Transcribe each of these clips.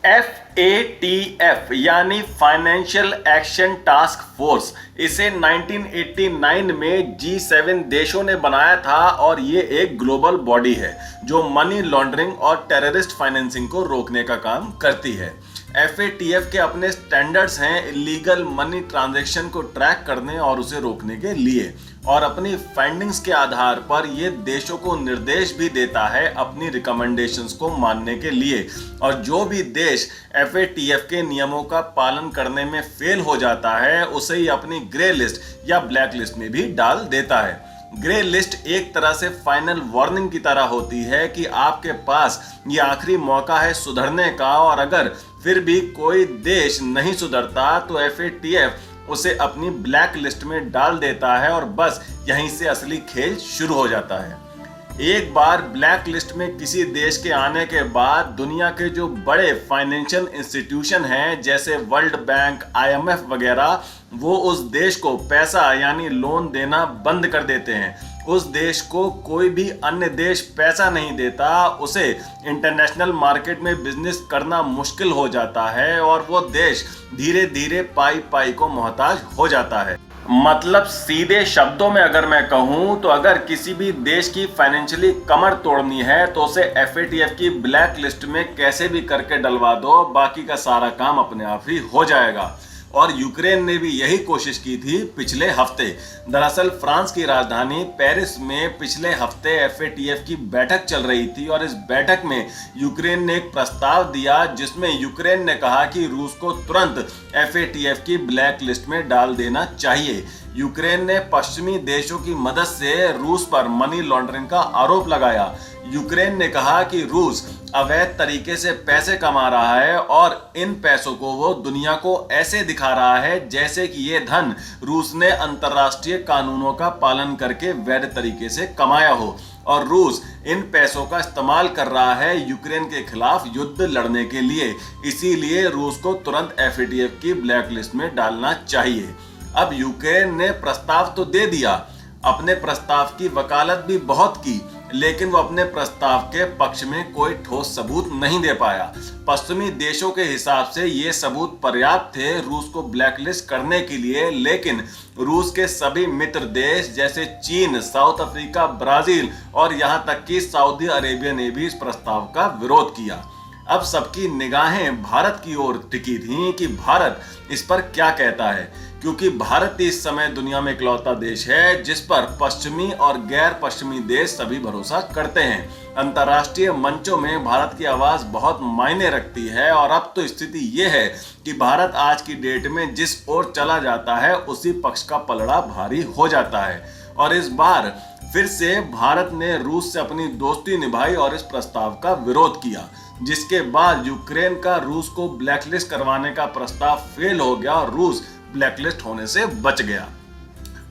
FATF यानी financial action task force, इसे 1989 में G7 देशों ने बनाया था और ये एक ग्लोबल बॉडी है जो मनी लॉन्ड्रिंग और टेररिस्ट फाइनेंसिंग को रोकने का काम करती है। FATF के अपने स्टैंडर्ड्स हैं इलीगल मनी ट्रांजैक्शन को ट्रैक करने और उसे रोकने के लिए, और अपनी फाइंडिंग्स के आधार पर यह देशों को निर्देश भी देता है अपनी रिकमेंडेशंस को मानने के लिए। और जो भी देश FATF के नियमों का पालन करने में फेल हो जाता है उसे ही अपनी ग्रे लिस्ट या ब्लैक लिस्ट में भी डाल देता है। ग्रे लिस्ट एक तरह से फाइनल वार्निंग की तरह होती है कि आपके पास ये आखिरी मौका है सुधरने का, और अगर फिर भी कोई देश नहीं सुधरता तो FATF उसे अपनी ब्लैक लिस्ट में डाल देता है और बस यहीं से असली खेल शुरू हो जाता है। एक बार ब्लैक लिस्ट में किसी देश के आने के बाद दुनिया के जो बड़े फाइनेंशियल इंस्टीट्यूशन हैं जैसे वर्ल्ड बैंक, IMF वगैरह, वो उस देश को पैसा यानी लोन देना बंद कर देते हैं। उस देश को कोई भी अन्य देश पैसा नहीं देता, उसे इंटरनेशनल मार्केट में बिजनेस करना मुश्किल हो जाता है और वो देश धीरे धीरे पाई पाई को मोहताज हो जाता है। मतलब सीधे शब्दों में अगर मैं कहूं तो अगर किसी भी देश की फाइनेंशियली कमर तोड़नी है तो उसे FATF की ब्लैक लिस्ट में कैसे भी करके डलवा दो, बाकी का सारा काम अपने आप ही हो जाएगा। और यूक्रेन ने भी यही कोशिश की थी पिछले हफ्ते। दरअसल फ्रांस की राजधानी पेरिस में पिछले हफ्ते FATF की बैठक चल रही थी और इस बैठक में यूक्रेन ने एक प्रस्ताव दिया जिसमें यूक्रेन ने कहा कि रूस को तुरंत FATF की ब्लैक लिस्ट में डाल देना चाहिए। यूक्रेन ने पश्चिमी देशों की मदद से रूस पर मनी लॉन्ड्रिंग का आरोप लगाया। यूक्रेन ने कहा कि रूस अवैध तरीके से पैसे कमा रहा है और इन पैसों को वो दुनिया को ऐसे दिखा रहा है जैसे कि ये धन रूस ने अंतर्राष्ट्रीय कानूनों का पालन करके वैध तरीके से कमाया हो, और रूस इन पैसों का इस्तेमाल कर रहा है यूक्रेन के खिलाफ युद्ध लड़ने के लिए। इसीलिए रूस को तुरंत FATF की ब्लैक लिस्ट में डालना चाहिए। अब यूक्रेन ने प्रस्ताव तो दे दिया, अपने प्रस्ताव की वकालत भी बहुत की, लेकिन वो अपने प्रस्ताव के पक्ष में कोई ठोस सबूत नहीं दे पाया। पश्चिमी देशों के हिसाब से ये सबूत पर्याप्त थे रूस को ब्लैकलिस्ट करने के लिए, लेकिन रूस के सभी मित्र देश जैसे चीन, साउथ अफ्रीका, ब्राजील और यहां तक कि सऊदी अरेबिया ने भी इस प्रस्ताव का विरोध किया। अब सबकी निगाहें भारत की ओर टिकी थीं कि भारत इस पर क्या कहता है, क्योंकि भारत इस समय दुनिया में इकलौता देश है जिस पर पश्चिमी और गैर पश्चिमी देश सभी भरोसा करते हैं। अंतर्राष्ट्रीय मंचों में भारत की आवाज बहुत मायने रखती है और अब तो स्थिति ये है कि भारत आज की डेट में जिस ओर चला जाता है उसी पक्ष का पलड़ा भारी हो जाता है। और इस बार फिर से भारत ने रूस से अपनी दोस्ती निभाई और इस प्रस्ताव का विरोध किया, जिसके बाद यूक्रेन का रूस को ब्लैकलिस्ट करवाने का प्रस्ताव फेल हो गया और रूस ब्लैकलिस्ट होने से बच गया।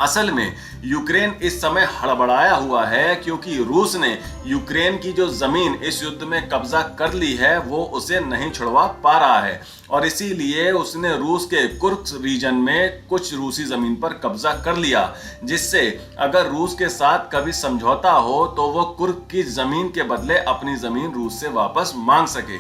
असल में यूक्रेन इस समय हड़बड़ाया हुआ है क्योंकि रूस ने यूक्रेन की जो जमीन इस युद्ध में कब्जा कर ली है वो उसे नहीं छुड़वा पा रहा है, और इसीलिए उसने रूस के कुर्स्क रीजन में कुछ रूसी जमीन पर कब्जा कर लिया, जिससे अगर रूस के साथ कभी समझौता हो तो वो कुर्स्क की जमीन के बदले अपनी जमीन रूस से वापस मांग सके।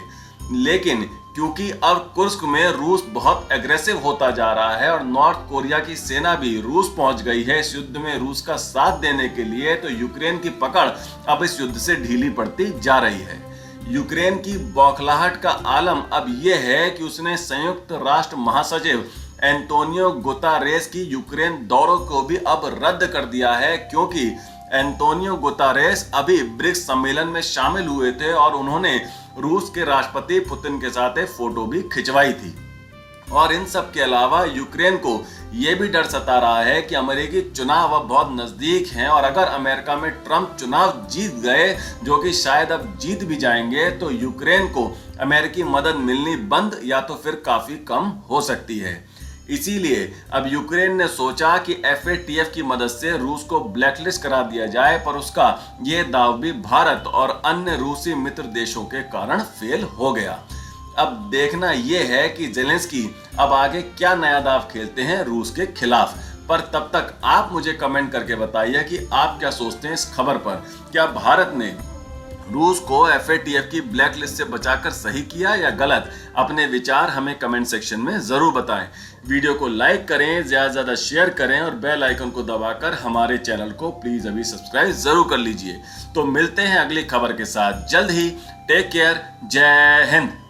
लेकिन क्योंकि अब कुर्स्क में रूस बहुत एग्रेसिव होता जा रहा है और नॉर्थ कोरिया की सेना भी रूस पहुंच गई है इस युद्ध में रूस का साथ देने के लिए, तो यूक्रेन की पकड़ अब इस युद्ध से ढीली पड़ती जा रही है। यूक्रेन की बौखलाहट का आलम अब यह है कि उसने संयुक्त राष्ट्र महासचिव एंटोनियो गुतेरेस की यूक्रेन दौरों को भी अब रद्द कर दिया है, क्योंकि एंटोनियो गुतेरेस अभी ब्रिक्स सम्मेलन में शामिल हुए थे और उन्होंने रूस के राष्ट्रपति पुतिन के साथ एक फोटो भी खिंचवाई थी। और इन सब के अलावा यूक्रेन को यह भी डर सता रहा है कि अमेरिकी चुनाव अब बहुत नजदीक हैं और अगर अमेरिका में ट्रंप चुनाव जीत गए, जो कि शायद अब जीत भी जाएंगे, तो यूक्रेन को अमेरिकी मदद मिलनी बंद या तो फिर काफी कम हो सकती है। इसीलिए अब यूक्रेन ने सोचा कि FATF की मदद से रूस को ब्लैकलिस्ट करा दिया जाए, पर उसका यह दाव भी भारत और अन्य रूसी मित्र देशों के कारण फेल हो गया। अब देखना यह है कि जेलेंस्की अब आगे क्या नया दाव खेलते हैं रूस के खिलाफ। पर तब तक आप मुझे कमेंट करके बताइए कि आप क्या सोचते हैं इस खबर पर। क्या भारत ने रूस को FATF की ब्लैक लिस्ट से बचाकर सही किया या गलत? अपने विचार हमें कमेंट सेक्शन में जरूर बताएं। वीडियो को लाइक करें, ज्यादा से ज्यादा शेयर करें और बेल आइकन को दबाकर हमारे चैनल को प्लीज अभी सब्सक्राइब जरूर कर लीजिए। तो मिलते हैं अगली खबर के साथ जल्द ही। टेक केयर, जय हिंद।